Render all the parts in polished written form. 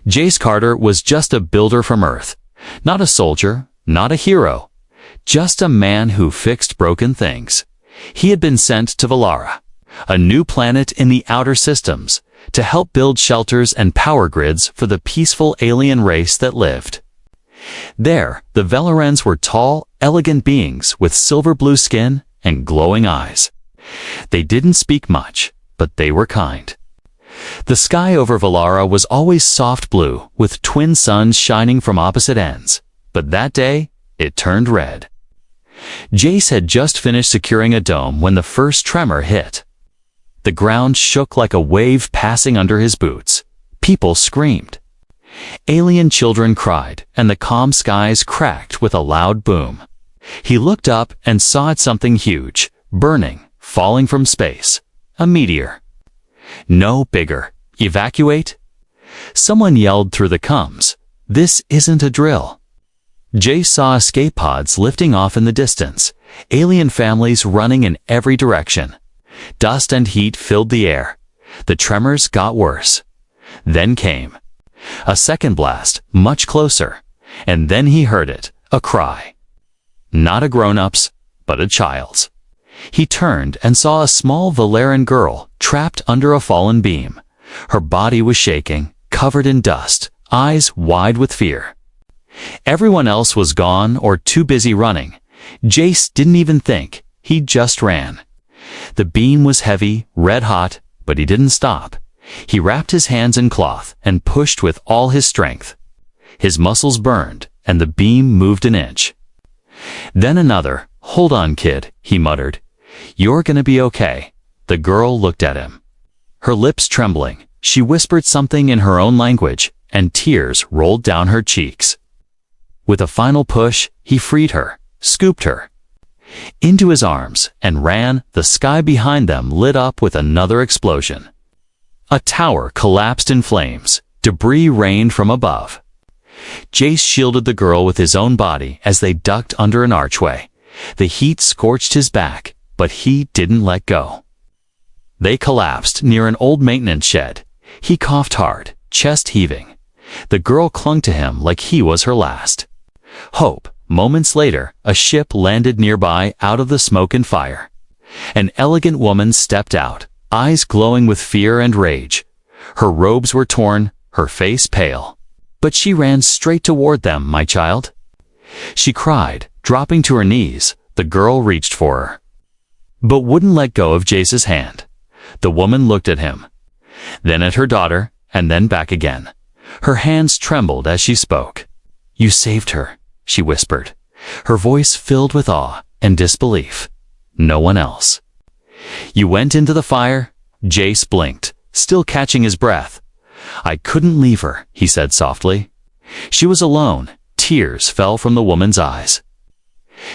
Jace Carter was just a builder from Earth. Not a soldier, not a hero. Just a man who fixed broken things. He had been sent to Valara, a new planet in the outer systems, to help build shelters and power grids for the peaceful alien race that lived. There, the Valarans were tall, elegant beings with silver blue skin and glowing eyes. They didn't speak much, but they were kind. The sky over Valara was always soft blue, with twin suns shining from opposite ends, but that day, it turned red. Jace had just finished securing a dome when the first tremor hit. The ground shook like a wave passing under his boots. People screamed. Alien children cried, and the calm skies cracked with a loud boom. He looked up and saw something huge, burning, falling from space. A meteor. No bigger. Evacuate? Someone yelled through the comms. This isn't a drill. Jace saw escape pods lifting off in the distance, alien families running in every direction. Dust and heat filled the air. The tremors got worse. Then came a second blast, much closer, and then he heard it, a cry. Not a grown-up's, but a child's. He turned and saw a small Valaran girl trapped under a fallen beam. Her body was shaking, covered in dust, eyes wide with fear. Everyone else was gone or too busy running. Jace didn't even think, he just ran. The beam was heavy, red-hot, but he didn't stop. He wrapped his hands in cloth and pushed with all his strength. His muscles burned, and the beam moved an inch. Then another. "Hold on, kid," he muttered. "You're gonna be okay." The girl looked at him. Her lips trembling, she whispered something in her own language, and tears rolled down her cheeks. With a final push, he freed her, scooped her into his arms, and ran. The sky behind them lit up with another explosion. A tower collapsed in flames. Debris rained from above. Jace shielded the girl with his own body as they ducked under an archway. The heat scorched his back, but he didn't let go. They collapsed near an old maintenance shed. He coughed hard, chest heaving. The girl clung to him like he was her last hope. Moments later, a ship landed nearby out of the smoke and fire. An elegant woman stepped out, eyes glowing with fear and rage. Her robes were torn, her face pale. But she ran straight toward them. "My child?" she cried, dropping to her knees. The girl reached for her, but wouldn't let go of Jace's hand. The woman looked at him, then at her daughter, and then back again. Her hands trembled as she spoke. "You saved her," she whispered, her voice filled with awe and disbelief. "No one else." "You went into the fire?" Jace blinked, still catching his breath. "I couldn't leave her," he said softly. She was alone. Tears fell from the woman's eyes.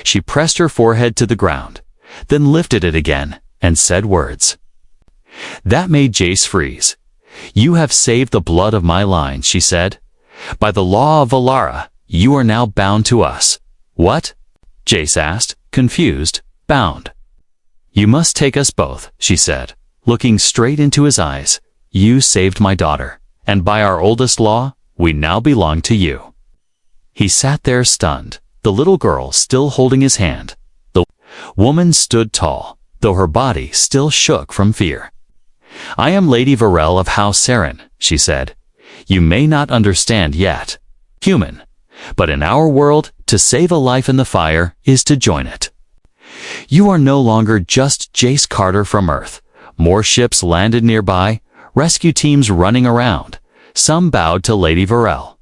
She pressed her forehead to the ground, then lifted it again and said words that made Jace freeze. "You have saved the blood of my line," she said. "By the law of Valara, you are now bound to us." "What?" Jace asked, confused. "Bound." "You must take us both," she said, looking straight into his eyes. "You saved my daughter, and by our oldest law, we now belong to you." He sat there stunned, the little girl still holding his hand. The woman stood tall, though her body still shook from fear. "I am Lady Varel of House Saren," she said. "You may not understand yet, human, but in our world, to save a life in the fire is to join it. You are no longer just Jace Carter from Earth." More ships landed nearby, rescue teams running around. Some bowed to Lady Varel.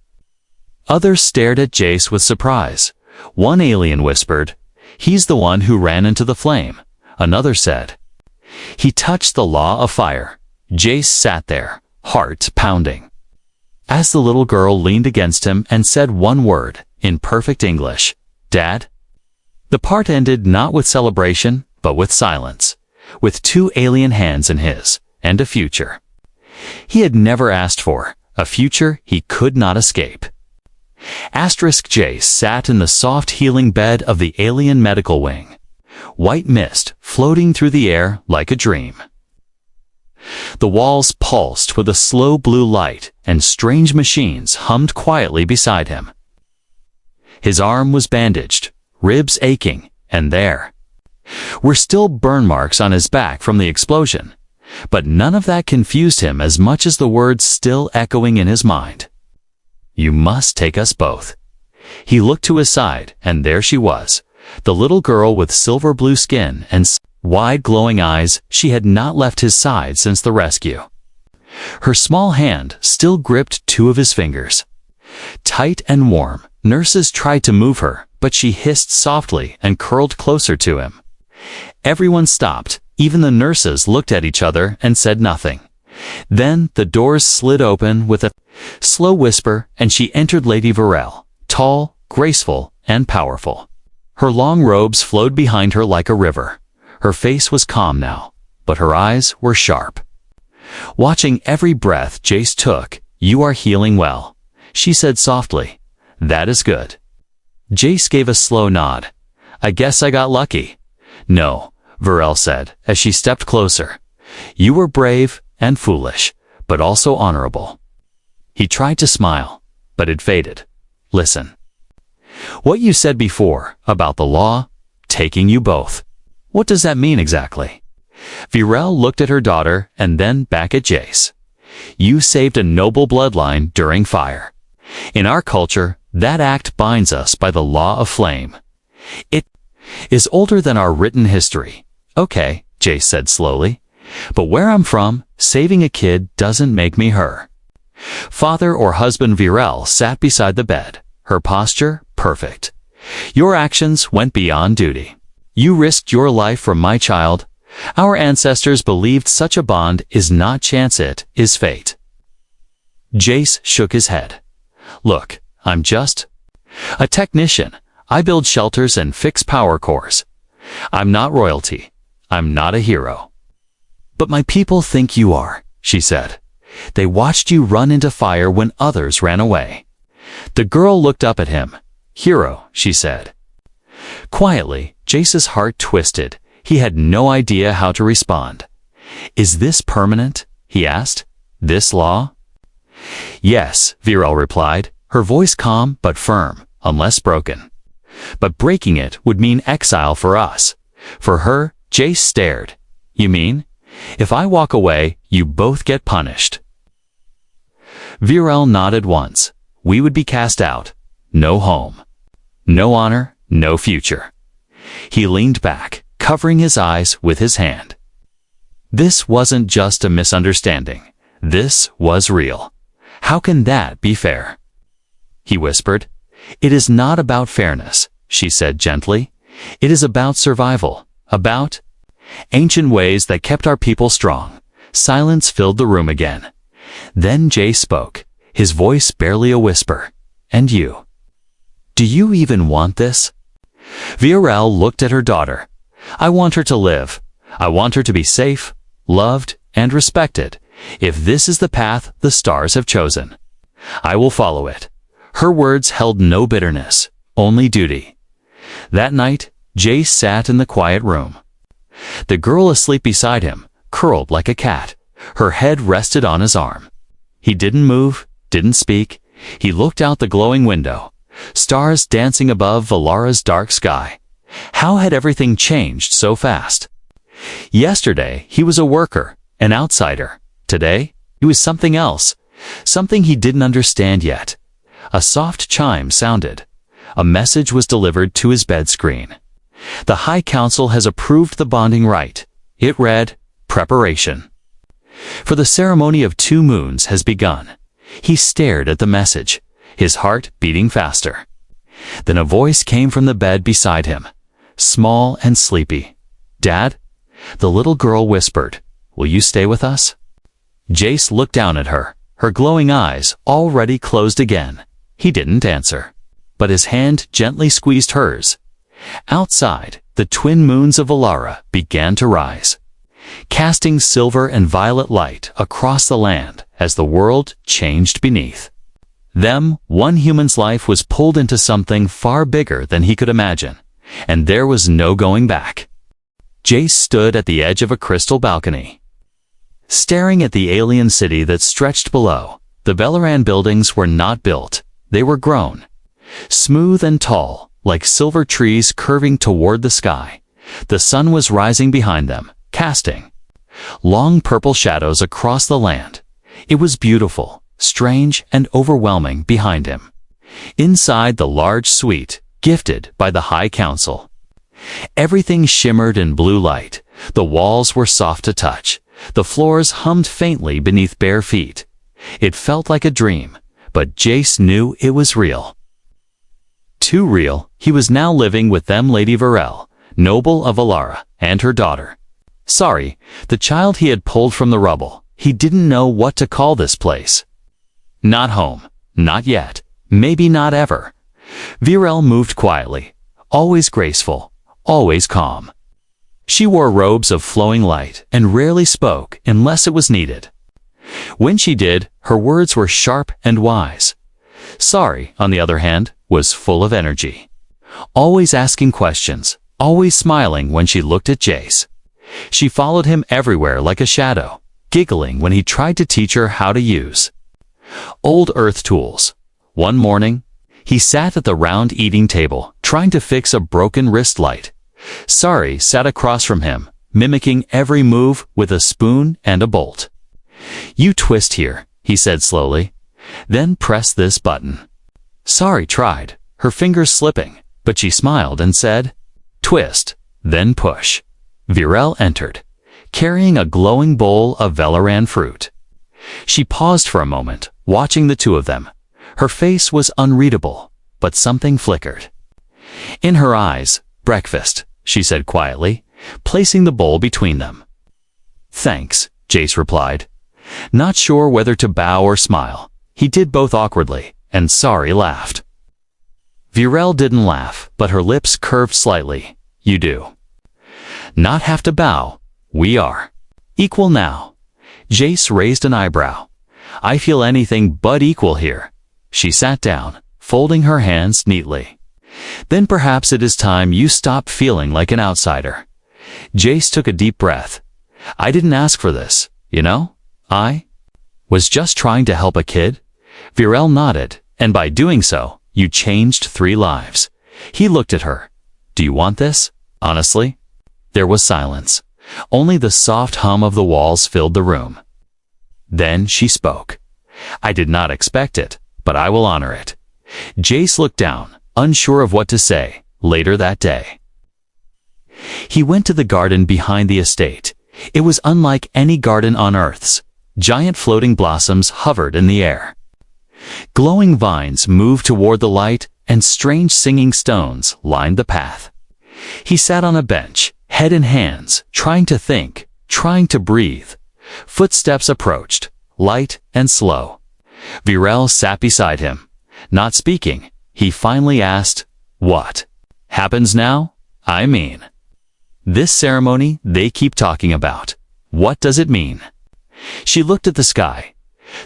Others stared at Jace with surprise. One alien whispered, "He's the one who ran into the flame." Another said, "He touched the law of fire." Jace sat there, heart pounding, as the little girl leaned against him and said one word, in perfect English, "Dad." The part ended not with celebration, but with silence, with two alien hands in his, and a future he had never asked for, a future he could not escape. Jace sat in the soft healing bed of the alien medical wing, white mist floating through the air like a dream. The walls pulsed with a slow blue light, and strange machines hummed quietly beside him. His arm was bandaged, ribs aching, and there were still burn marks on his back from the explosion. But none of that confused him as much as the words still echoing in his mind. "You must take us both." He looked to his side, and there she was, the little girl with silver blue skin and wide glowing eyes. She had not left his side since the rescue. Her small hand still gripped two of his fingers. Tight and warm, nurses tried to move her, but she hissed softly and curled closer to him. Everyone stopped. Even the nurses looked at each other and said nothing. Then the doors slid open with a slow whisper, and she entered Lady Varel, tall, graceful, and powerful. Her long robes flowed behind her like a river. Her face was calm now, but her eyes were sharp. Watching every breath Jace took, "You are healing well," she said softly. "That is good." Jace gave a slow nod. "I guess I got lucky." "No," Varel said as she stepped closer. "You were brave and foolish, but also honorable." He tried to smile, but it faded. "Listen. What you said before about the law, taking you both. What does that mean exactly?" Varel looked at her daughter and then back at Jace. "You saved a noble bloodline during fire. In our culture, that act binds us by the law of flame. It is older than our written history." "Okay," Jace said slowly. "But where I'm from, saving a kid doesn't make me her." Father or husband Varel sat beside the bed, her posture perfect. "Your actions went beyond duty. You risked your life for my child. Our ancestors believed such a bond is not chance, it is fate." Jace shook his head. "Look, I'm just a technician. I build shelters and fix power cores. I'm not royalty. I'm not a hero." "But my people think you are," she said. "They watched you run into fire when others ran away." The girl looked up at him. "Hero," she said. Quietly, Jace's heart twisted. He had no idea how to respond. "Is this permanent?" he asked. "This law?" "Yes," Varel replied, her voice calm but firm, "unless broken. But breaking it would mean exile for us." For her, Jace stared. "You mean? If I walk away, you both get punished." Varel nodded once. "We would be cast out. No home. No honor, no future." He leaned back, covering his eyes with his hand. This wasn't just a misunderstanding. This was real. "How can that be fair?" he whispered. "It is not about fairness," she said gently. "It is about survival, about ancient ways that kept our people strong." Silence filled the room again. Then Jay spoke, his voice barely a whisper. "And you? Do you even want this?" Varel looked at her daughter. "I want her to live. I want her to be safe, loved, and respected. If this is the path the stars have chosen, I will follow it." Her words held no bitterness, only duty. That night, Jay sat in the quiet room. The girl asleep beside him, curled like a cat. Her head rested on his arm. He didn't move, didn't speak. He looked out the glowing window. Stars dancing above Valara's dark sky. How had everything changed so fast? Yesterday, he was a worker, an outsider. Today, he was something else, something he didn't understand yet. A soft chime sounded. A message was delivered to his bed screen. "The High Council has approved the bonding rite." It read, "Preparation for the ceremony of 2 moons has begun." He stared at the message, his heart beating faster. Then a voice came from the bed beside him, small and sleepy. "Dad?" The little girl whispered, "Will you stay with us?" Jace looked down at her, her glowing eyes already closed again. He didn't answer, but his hand gently squeezed hers. Outside, the twin moons of Valara began to rise, casting silver and violet light across the land as the world changed beneath them. One human's life was pulled into something far bigger than he could imagine, and there was no going back. Jace stood at the edge of a crystal balcony. staring at the alien city that stretched below. The Velaran buildings were not built, they were grown. Smooth and tall, like silver trees curving toward the sky. The sun was rising behind them, casting long purple shadows across the land. It was beautiful, strange, and overwhelming behind him. Inside the large suite, gifted by the High Council, everything shimmered in blue light. The walls were soft to touch. The floors hummed faintly beneath bare feet. It felt like a dream, but Jace knew it was real. Too real. He was now living with them, Lady Varel, noble of Alara, and her daughter. Sorry, the child he had pulled from the rubble. He didn't know what to call this place. Not home. Not yet. Maybe not ever. Varel moved quietly, always graceful, always calm. She wore robes of flowing light and rarely spoke unless it was needed. When she did, her words were sharp and wise. Sorry, on the other hand, was full of energy. Always asking questions, always smiling when she looked at Jace. She followed him everywhere like a shadow, giggling when he tried to teach her how to use old earth tools. One morning, he sat at the round eating table, trying to fix a broken wrist light. Sari sat across from him, mimicking every move with a spoon and a bolt. You twist here, he said slowly. Then press this button. Sari tried, her fingers slipping, but she smiled and said, twist, then push. Varel entered, carrying a glowing bowl of Velaran fruit. She paused for a moment, watching the two of them. Her face was unreadable, but something flickered. In her eyes, breakfast, she said quietly, placing the bowl between them. Thanks, Jace replied. Not sure whether to bow or smile. He did both awkwardly, and Sari laughed. Varel didn't laugh, but her lips curved slightly. You do. Not have to bow. We are equal now. Jace raised an eyebrow. I feel anything but equal here. She sat down, folding her hands neatly. Then perhaps it is time you stop feeling like an outsider. Jace took a deep breath. I didn't ask for this, you know? I was just trying to help a kid. Varel nodded, and by doing so, you changed 3 lives. He looked at her. Do you want this? Honestly? There was silence. Only the soft hum of the walls filled the room. Then she spoke. I did not expect it, but I will honor it. Jace looked down, unsure of what to say, later that day. He went to the garden behind the estate. It was unlike any garden on Earth's. Giant floating blossoms hovered in the air. Glowing vines moved toward the light, and strange singing stones lined the path. He sat on a bench, head in hands, trying to think, trying to breathe. Footsteps approached, light and slow. Varel sat beside him. Not speaking, he finally asked, What happens now? I mean, this ceremony they keep talking about. What does it mean? She looked at the sky.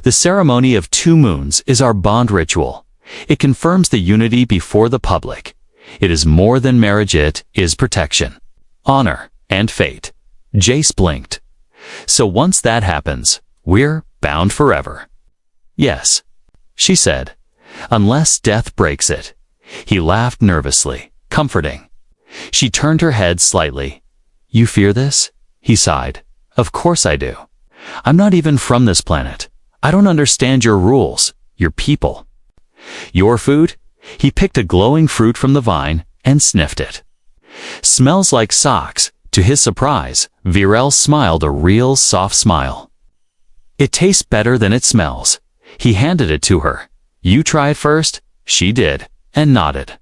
The ceremony of 2 moons is our bond ritual. It confirms the unity before the public. It is more than marriage, it is protection, honor, and fate. Jace blinked. So once that happens, we're bound forever. Yes, she said, unless death breaks it. He laughed nervously, comforting. She turned her head slightly. You fear this? He sighed. Of course I do. I'm not even from this planet. I don't understand your rules, your people. Your food? He picked a glowing fruit from the vine and sniffed it. Smells like socks. To his surprise, Varel smiled a real soft smile. It tastes better than it smells. He handed it to her. You try it first? She did, and nodded.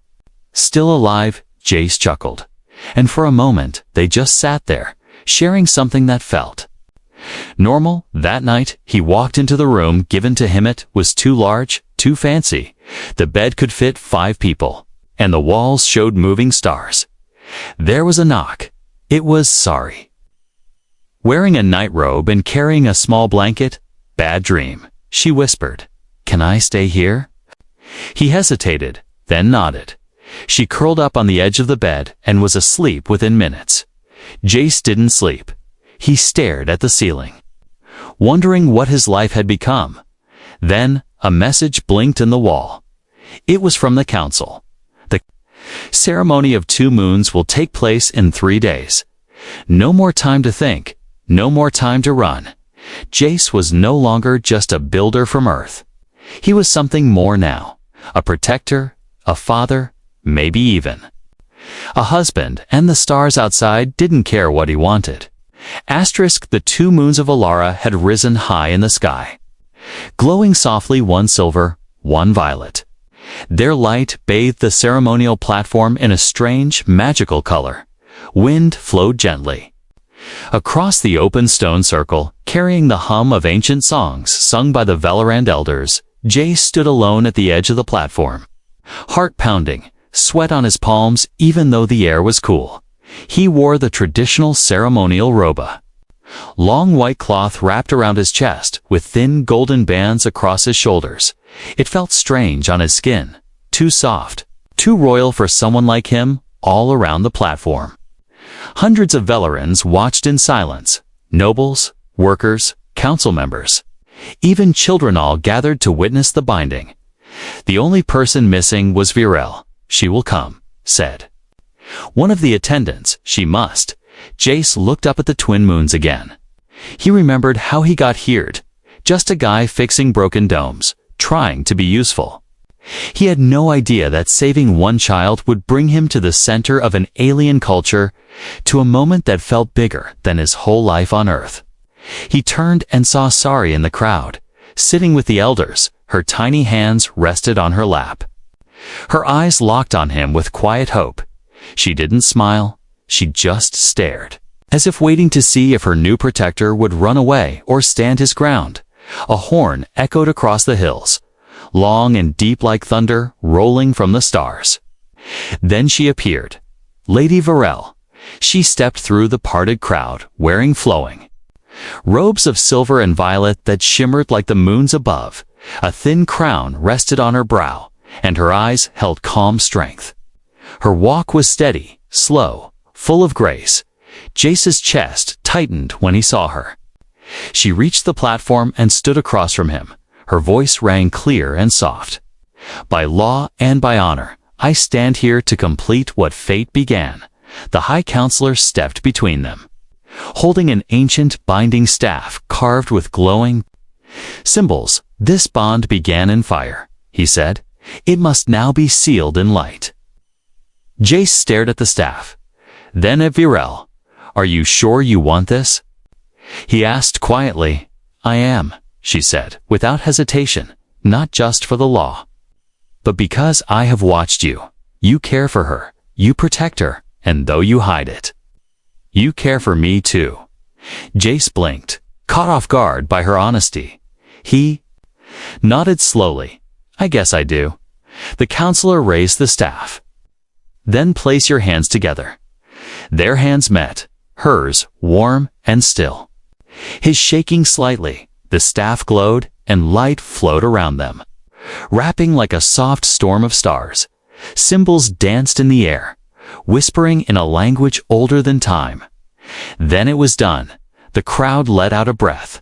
Still alive, Jace chuckled. And for a moment, they just sat there, sharing something that felt normal. That night, he walked into the room given to him. It was too large, too fancy. The bed could fit 5 people, and the walls showed moving stars. There was a knock. It was Sari. Wearing a night robe and carrying a small blanket. Bad dream, she whispered. Can I stay here? He hesitated, then nodded. She curled up on the edge of the bed and was asleep within minutes. Jace didn't sleep. He stared at the ceiling. wondering what his life had become. Then, a message blinked in the wall. It was from the council. The ceremony of 2 moons will take place in 3 days. No more time to think, no more time to run. Jace was no longer just a builder from Earth. He was something more now. A protector, a father, maybe even a husband, and the stars outside didn't care what he wanted. The 2 moons of Alara had risen high in the sky, glowing softly, one silver, one violet. Their light bathed the ceremonial platform in a strange, magical color. Wind flowed gently across the open stone circle, carrying the hum of ancient songs sung by the Valorand elders. Jace stood alone at the edge of the platform, heart pounding, sweat on his palms even though the air was cool. He wore the traditional ceremonial robe, long white cloth wrapped around his chest with thin golden bands across his shoulders. It felt strange on his skin, too soft, too royal for someone like him. All around the platform, hundreds of Velerans watched in silence. Nobles, workers, council members, even children, all gathered to witness the binding. The only person missing was Virel. "She will come," said one of the attendants. "She must." Jace looked up at the 2 moons again. He remembered how he got here, just a guy fixing broken domes, trying to be useful. He had no idea that saving one child would bring him to the center of an alien culture, to a moment that felt bigger than his whole life on Earth. He turned and saw Sari in the crowd, sitting with the elders. Her tiny hands rested on her lap. Her eyes locked on him with quiet hope. She didn't smile, she just stared, as if waiting to see if her new protector would run away or stand his ground. A horn echoed across the hills, long and deep like thunder rolling from the stars. Then she appeared, Lady Virel. She stepped through the parted crowd, wearing flowing robes of silver and violet that shimmered like the moons above. A thin crown rested on her brow, and her eyes held calm strength. Her walk was steady, slow, full of grace. Jace's chest tightened when he saw her. She reached the platform and stood across from him. Her voice rang clear and soft. "By law and by honor, I stand here to complete what fate began." The High Counselor stepped between them, holding an ancient binding staff carved with glowing symbols. "This bond began in fire," he said. "It must now be sealed in light." Jace stared at the staff, then at Virel. "Are you sure you want this?" he asked quietly. "I am," she said, without hesitation, "not just for the law, but because I have watched you. You care for her, you protect her, and though you hide it, you care for me too." Jace blinked, caught off guard by her honesty. He nodded slowly. "I guess I do." The counselor raised the staff. "Then place your hands together." Their hands met, hers warm and still. His shaking slightly, the staff glowed, and light flowed around them, wrapping like a soft storm of stars. Symbols danced in the air, whispering in a language older than time. Then it was done. The crowd let out a breath.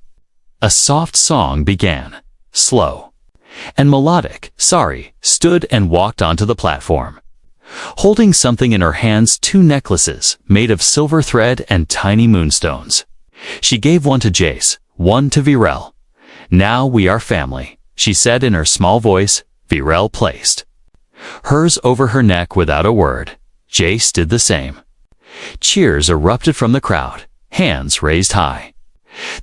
A soft song began, slow and melodic. Sari stood and walked onto the platform, holding something in her hands, 2 necklaces made of silver thread and tiny moonstones. She gave one to Jace, one to Virel. "Now we are family," she said in her small voice. Virel placed hers over her neck without a word. Jace did the same. Cheers erupted from the crowd, hands raised high.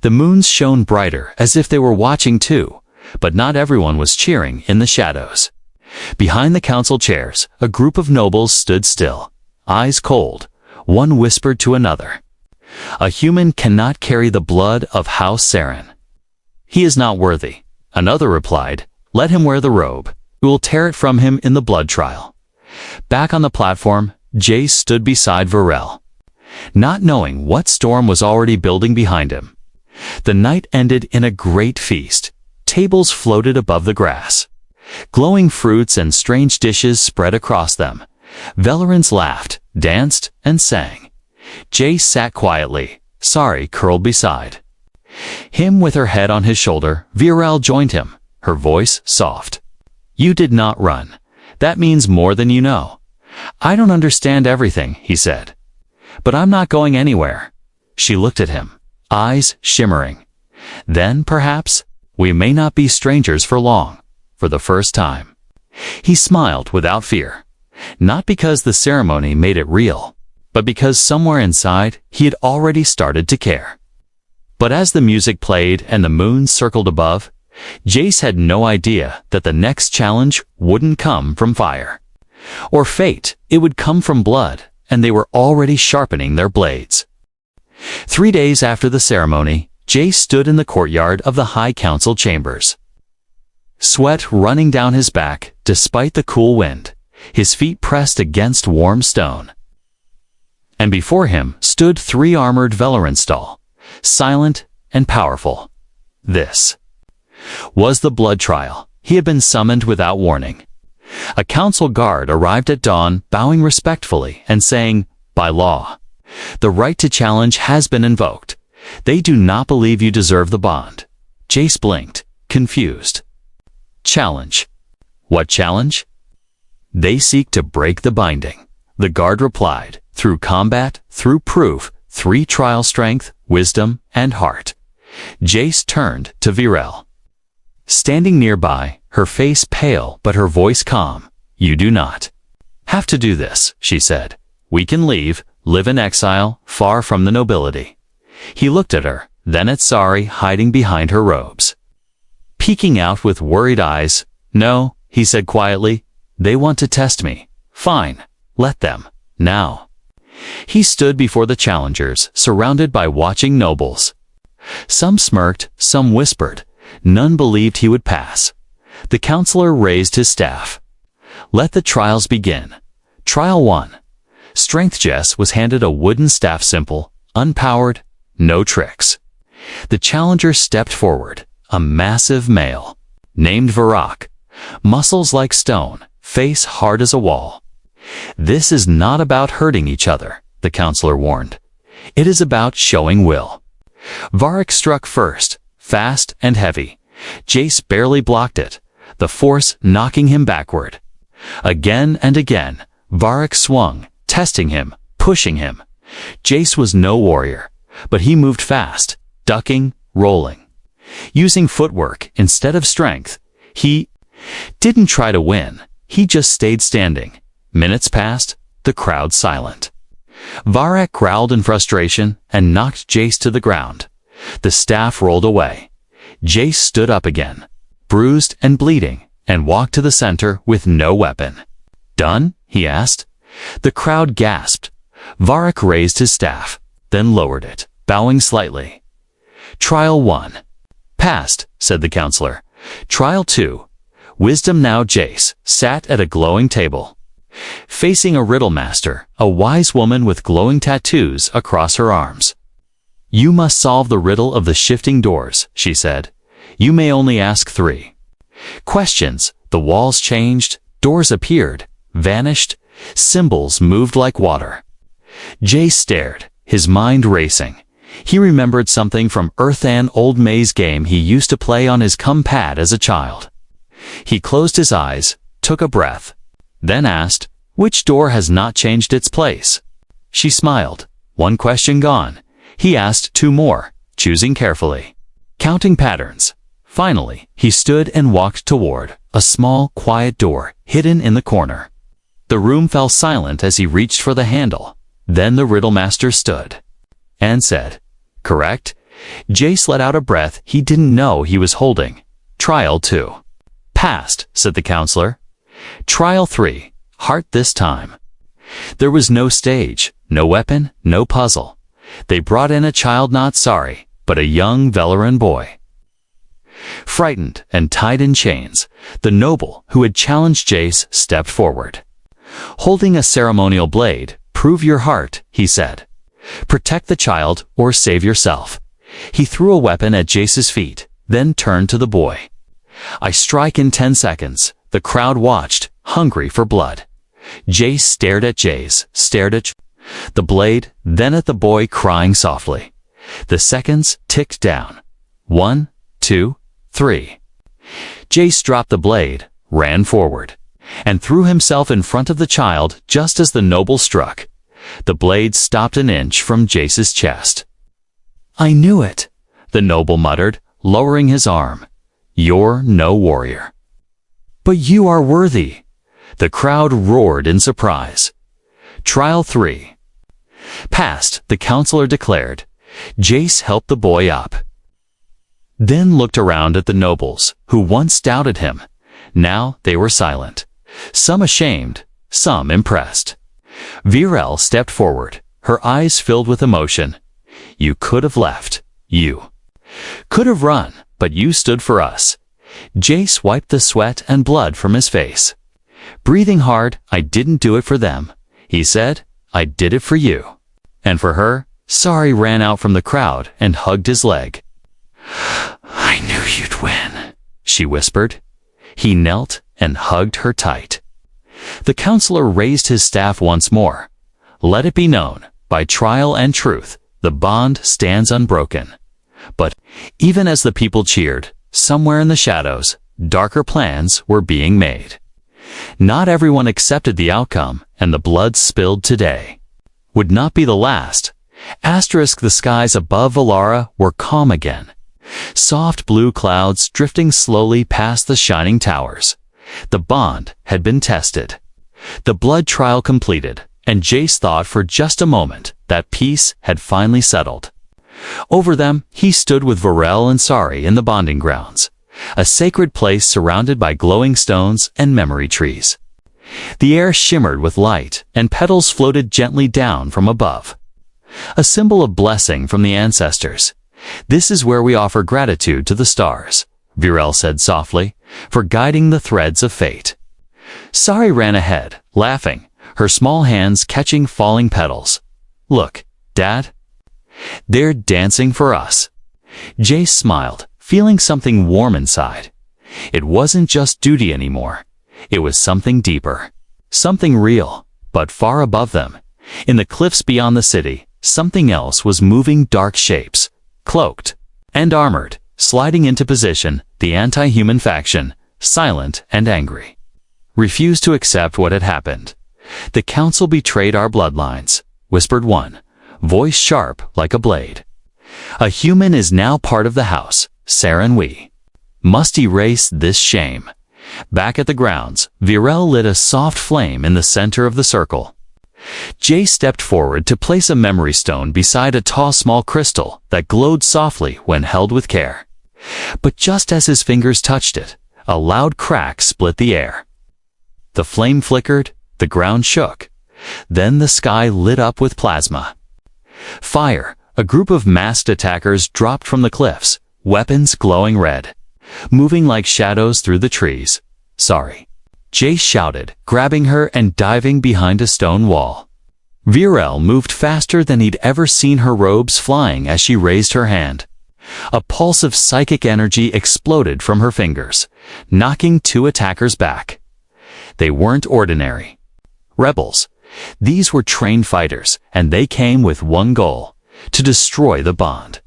The moons shone brighter, as if they were watching too, but not everyone was cheering in the shadows. Behind the council chairs, a group of nobles stood still, eyes cold. One whispered to another, "A human cannot carry the blood of House Saren. He is not worthy." Another replied, "Let him wear the robe. We will tear it from him in the blood trial." Back on the platform, Jace stood beside Virel, not knowing what storm was already building behind him. The night ended in a great feast. Tables floated above the grass. Glowing fruits and strange dishes spread across them. Velerans laughed, danced, and sang. Jace sat quietly, Sari curled beside. Him with her head on his shoulder, Virel joined him, her voice soft. You did not run. That means more than you know. I don't understand everything, he said. But I'm not going anywhere. She looked at him, eyes shimmering. Then, perhaps, we may not be strangers for long, for the first time. He smiled without fear, not because the ceremony made it real, but because somewhere inside he had already started to care. But as the music played and the moon circled above, Jace had no idea that the next challenge wouldn't come from fire. Or fate, it would come from blood, and they were already sharpening their blades. 3 days after the ceremony, Jace stood in the courtyard of the High Council chambers. Sweat running down his back despite the cool wind, his feet pressed against warm stone. And before him stood 3 armored Velorenstal, silent and powerful. This was the blood trial. He had been summoned without warning. A council guard arrived at dawn, bowing respectfully and saying, "By law, the right to challenge has been invoked. They do not believe you deserve the bond." Jace blinked, confused. Challenge? What challenge? They seek to break the binding. The guard replied, through combat, through proof, 3 trial strength, wisdom, and heart. Jace turned to Virel. Standing nearby, her face pale but her voice calm. "You do not have to do this," she said. "We can leave, live in exile, far from the nobility." He looked at her, then at Sari hiding behind her robes. Peeking out with worried eyes, "No," he said quietly. "They want to test me. Fine, let them. Now." He stood before the challengers, surrounded by watching nobles. Some smirked, some whispered. None believed he would pass. The counselor raised his staff. "Let the trials begin. Trial 1. Strength." Jess was handed a wooden staff, simple, unpowered, no tricks. The challenger stepped forward, a massive male, named Varrock. Muscles like stone, face hard as a wall. "This is not about hurting each other," the counselor warned. "It is about showing will." Varrock struck first, fast and heavy. Jace barely blocked it, the force knocking him backward. Again and again, Varrock swung, testing him, pushing him. Jace was no warrior, but he moved fast, ducking, rolling. Using footwork instead of strength, he didn't try to win, he just stayed standing. Minutes passed, the crowd silent. Varrock growled in frustration and knocked Jace to the ground. The staff rolled away. Jace stood up again, bruised and bleeding, and walked to the center with no weapon. "Done?" he asked. The crowd gasped. Varrock raised his staff, then lowered it, bowing slightly. "Trial 1. Passed," said the counselor. "Trial 2. Wisdom." Now Jace sat at a glowing table, facing a riddle master, a wise woman with glowing tattoos across her arms. "You must solve the riddle of the shifting doors," she said. "You may only ask 3 questions." The walls changed, doors appeared, vanished, symbols moved like water. Jay stared, his mind racing. He remembered something from Earthan old maze game he used to play on his pad as a child. He closed his eyes, took a breath, then asked, "Which door has not changed its place?" She smiled. 1 question gone. He asked 2 more, choosing carefully, counting patterns. Finally, he stood and walked toward a small, quiet door hidden in the corner. The room fell silent as he reached for the handle. Then the riddle master stood and said, "Correct?" Jace let out a breath he didn't know he was holding. "Trial 2. Passed," said the counselor. "Trial 3. Heart this time." There was no stage, no weapon, no puzzle. They brought in a child, not sorry, but a young Valoran boy. Frightened and tied in chains, the noble who had challenged Jace stepped forward. Holding a ceremonial blade, "Prove your heart," he said. "Protect the child or save yourself." He threw a weapon at Jace's feet, then turned to the boy. "I strike in 10 seconds. The crowd watched, hungry for blood. Jace stared at the blade, then at the boy crying softly. The seconds ticked down. 1, 2, 3. Jace dropped the blade, ran forward, and threw himself in front of the child just as the noble struck. The blade stopped an inch from Jace's chest. "I knew it," the noble muttered, lowering his arm. "You're no warrior." "But you are worthy." The crowd roared in surprise. Trial 3. Passed, the counselor declared. Jace helped the boy up, then looked around at the nobles, who once doubted him. Now they were silent, some ashamed, some impressed. Virel stepped forward, her eyes filled with emotion. "You could have left. You could have run, but you stood for us." Jace wiped the sweat and blood from his face. Breathing hard, "I didn't do it for them," he said. "I did it for you." And for her, Sari ran out from the crowd and hugged his leg. "I knew you'd win," she whispered. He knelt and hugged her tight. The counselor raised his staff once more. "Let it be known, by trial and truth, the bond stands unbroken." But even as the people cheered, somewhere in the shadows, darker plans were being made. Not everyone accepted the outcome, and the blood spilled today would not be the last. The skies above Valara were calm again. Soft blue clouds drifting slowly past the shining towers. The bond had been tested. The blood trial completed, and Jace thought for just a moment that peace had finally settled. Over them, he stood with Virel and Sari in the bonding grounds, a sacred place surrounded by glowing stones and memory trees. The air shimmered with light, and petals floated gently down from above. A symbol of blessing from the ancestors. "This is where we offer gratitude to the stars," Virel said softly, "for guiding the threads of fate." Sari ran ahead, laughing, her small hands catching falling petals. "Look, Dad. They're dancing for us." Jace smiled, feeling something warm inside. It wasn't just duty anymore. It was something deeper, something real, but far above them. In the cliffs beyond the city, something else was moving, dark shapes, cloaked and armored, sliding into position. The anti-human faction, silent and angry, refused to accept what had happened. "The council betrayed our bloodlines," whispered one, voice sharp like a blade. "A human is now part of the house, Saren. We must erase this shame." Back at the grounds, Virel lit a soft flame in the center of the circle. Jace stepped forward to place a memory stone beside a tall small crystal that glowed softly when held with care. But just as his fingers touched it, a loud crack split the air. The flame flickered, the ground shook. Then the sky lit up with plasma. Fire. A group of masked attackers dropped from the cliffs, weapons glowing red, moving like shadows through the trees. "Sorry," Jace shouted, grabbing her and diving behind a stone wall. Virel moved faster than he'd ever seen, her robes flying as she raised her hand. A pulse of psychic energy exploded from her fingers, knocking two attackers back. They weren't ordinary rebels. These were trained fighters, and they came with one goal: to destroy the bond.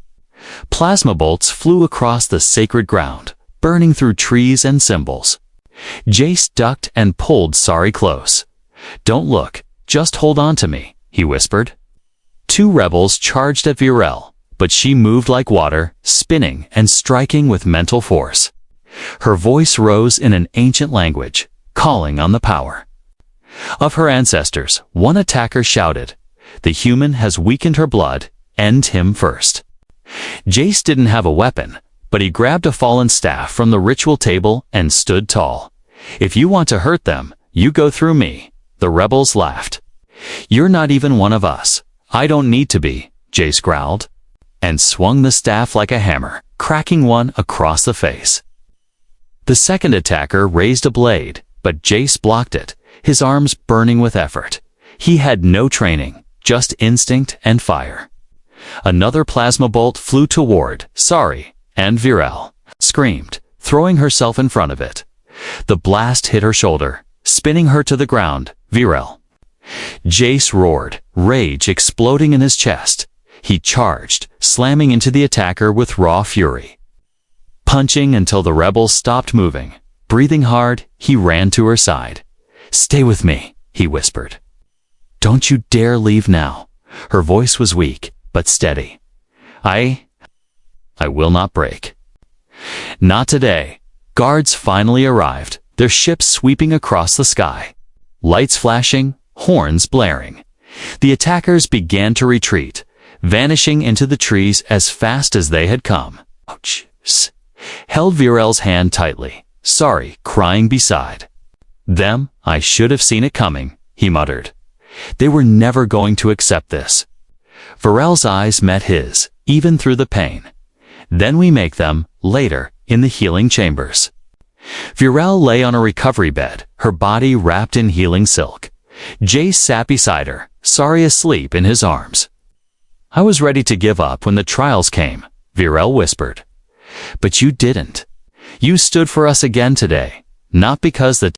Plasma bolts flew across the sacred ground, burning through trees and symbols. Jace ducked and pulled Sari close. "Don't look, just hold on to me," he whispered. Two rebels charged at Virel, but she moved like water, spinning and striking with mental force. Her voice rose in an ancient language, calling on the power of her ancestors. One attacker shouted, "The human has weakened her blood, end him first." Jace didn't have a weapon, but he grabbed a fallen staff from the ritual table and stood tall. "If you want to hurt them, you go through me," the rebels laughed. "You're not even one of us." "I don't need to be," Jace growled, and swung the staff like a hammer, cracking one across the face. The second attacker raised a blade, but Jace blocked it, his arms burning with effort. He had no training, just instinct and fire. Another plasma bolt flew toward Sari, and Virel screamed, throwing herself in front of it. The blast hit her shoulder, spinning her to the ground. "Virel!" Jace roared, rage exploding in his chest. He charged, slamming into the attacker with raw fury. Punching until the rebels stopped moving. Breathing hard, he ran to her side. "Stay with me," he whispered. "Don't you dare leave now." Her voice was weak, but steady. I will not break." Not today. Guards finally arrived, their ships sweeping across the sky. Lights flashing, horns blaring. The attackers began to retreat, vanishing into the trees as fast as they had come. Ouch! Held Virel's hand tightly, sorry, crying beside them. "I should have seen it coming," he muttered. They were never going to accept this. Virel's eyes met his, even through the pain. "Then we make them, later, in the healing chambers." Virel lay on a recovery bed, her body wrapped in healing silk. Jace sat beside her, sorry asleep in his arms. "I was ready to give up when the trials came," Virel whispered. "But you didn't. You stood for us again today, not because the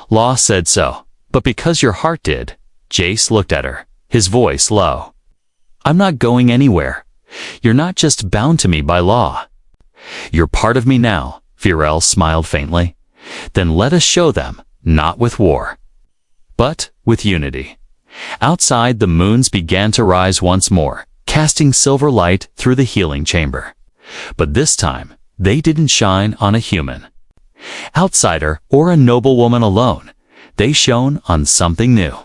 law said so, but because your heart did." Jace looked at her, his voice low. "I'm not going anywhere. You're not just bound to me by law. You're part of me now," Virel smiled faintly. "Then let us show them, not with war, but with unity." Outside, the moons began to rise once more, casting silver light through the healing chamber. But this time, they didn't shine on a human outsider or a noblewoman alone. They shone on something new.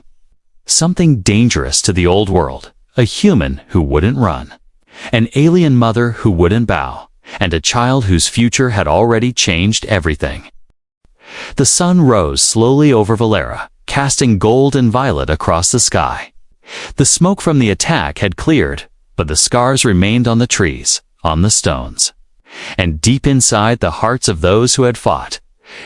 Something dangerous to the old world. A human who wouldn't run. An alien mother who wouldn't bow. And a child whose future had already changed everything. The sun rose slowly over Valera, casting gold and violet across the sky. The smoke from the attack had cleared, but the scars remained on the trees, on the stones, and deep inside the hearts of those who had fought.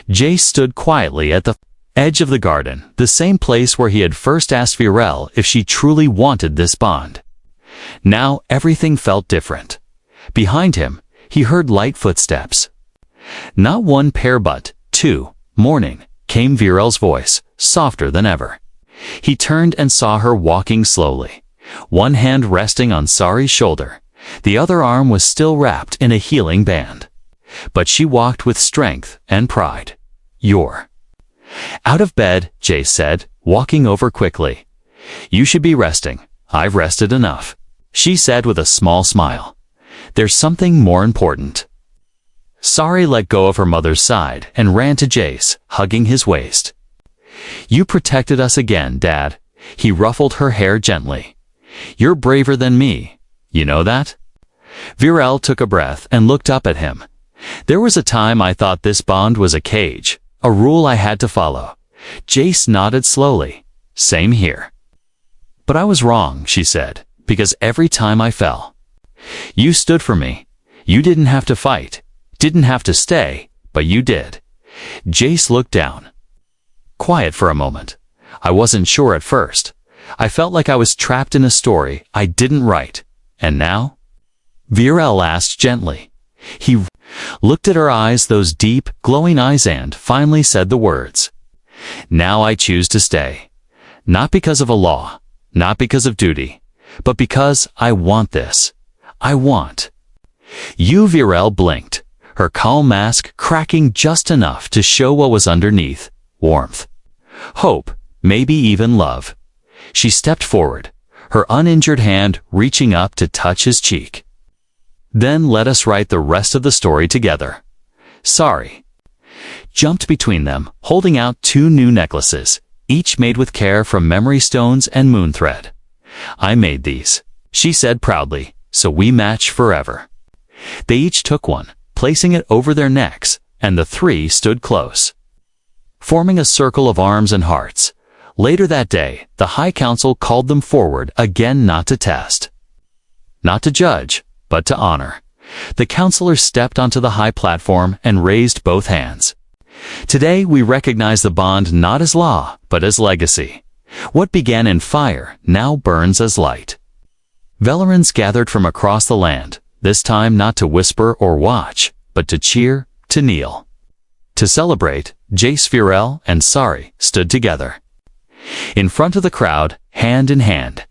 Jace stood quietly at the edge of the garden, the same place where he had first asked Virel if she truly wanted this bond. Now everything felt different. Behind him, he heard light footsteps. Not one pair but two. "Morning," came Virel's voice, softer than ever. He turned and saw her walking slowly, one hand resting on Sari's shoulder. The other arm was still wrapped in a healing band. But she walked with strength and pride. "You're out of bed," Jace said, walking over quickly. "You should be resting. I've rested enough," she said with a small smile. "There's something more important." Sari let go of her mother's side and ran to Jace, hugging his waist. "You protected us again, Dad." He ruffled her hair gently. "You're braver than me. You know that?" Virel took a breath and looked up at him. "There was a time I thought this bond was a cage, a rule I had to follow." Jace nodded slowly. "Same here." "But I was wrong," she said, "because every time I fell, you stood for me. You didn't have to fight, didn't have to stay, but you did." Jace looked down. Quiet for a moment. "I wasn't sure at first. I felt like I was trapped in a story I didn't write. And now?" Virel asked gently. He looked at her eyes, those deep, glowing eyes, and finally said the words. "Now I choose to stay. Not because of a law, not because of duty, but because I want this. I want." You. Virel blinked, her calm mask cracking just enough to show what was underneath. Warmth. Hope. Maybe even love. She stepped forward, her uninjured hand reaching up to touch his cheek. "Then let us write the rest of the story together." Sari jumped between them, holding out two new necklaces, each made with care from memory stones and moon thread. "I made these," she said proudly, "so we match forever." They each took one, placing it over their necks, and the three stood close, forming a circle of arms and hearts. Later that day, the High Council called them forward again, not to test, not to judge, but to honor. The counselors stepped onto the high platform and raised both hands. "Today we recognize the bond not as law, but as legacy. What began in fire now burns as light." Velerans gathered from across the land, this time not to whisper or watch, but to cheer, to kneel. To celebrate, Jace, Virel, and Sari stood together. In front of the crowd, hand in hand.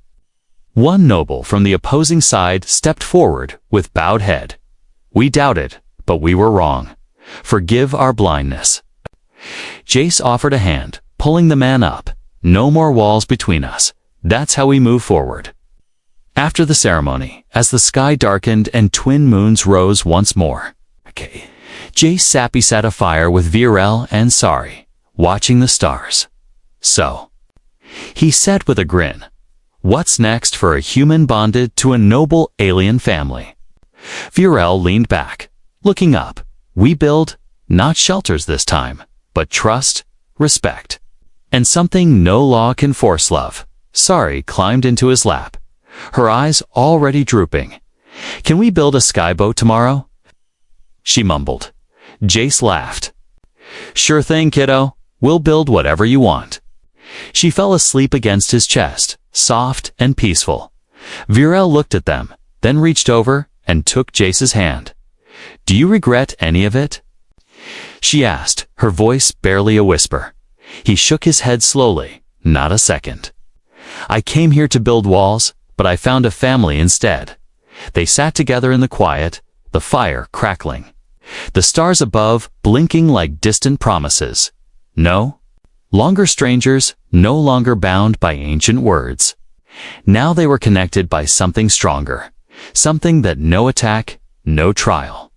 One noble from the opposing side stepped forward with bowed head. "We doubted, but we were wrong. Forgive our blindness. Jace offered a hand, pulling the man up. No more walls between us. That's how we move forward. After the ceremony, as the sky darkened and twin moons rose once more, Jace sat beside a fire with Virel and Sari, watching the stars. So, he said with a grin, "What's next for a human bonded to a noble alien family?" Virel leaned back, looking up. "We build, not shelters this time, but trust, respect, and something no law can force, love." Sari climbed into his lap, her eyes already drooping. "Can we build a skyboat tomorrow?" she mumbled. Jace laughed. "Sure thing, kiddo. We'll build whatever you want." She fell asleep against his chest, soft and peaceful. Virel looked at them, then reached over and took Jace's hand. "Do you regret any of it?" she asked, her voice barely a whisper. He shook his head slowly, not a second. "I came here to build walls, but I found a family instead." They sat together in the quiet, the fire crackling, the stars above blinking like distant promises. No longer strangers, no longer bound by ancient words. Now they were connected by something stronger, something that no attack, no trial,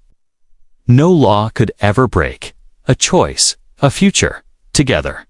no law could ever break. A choice, a future, together.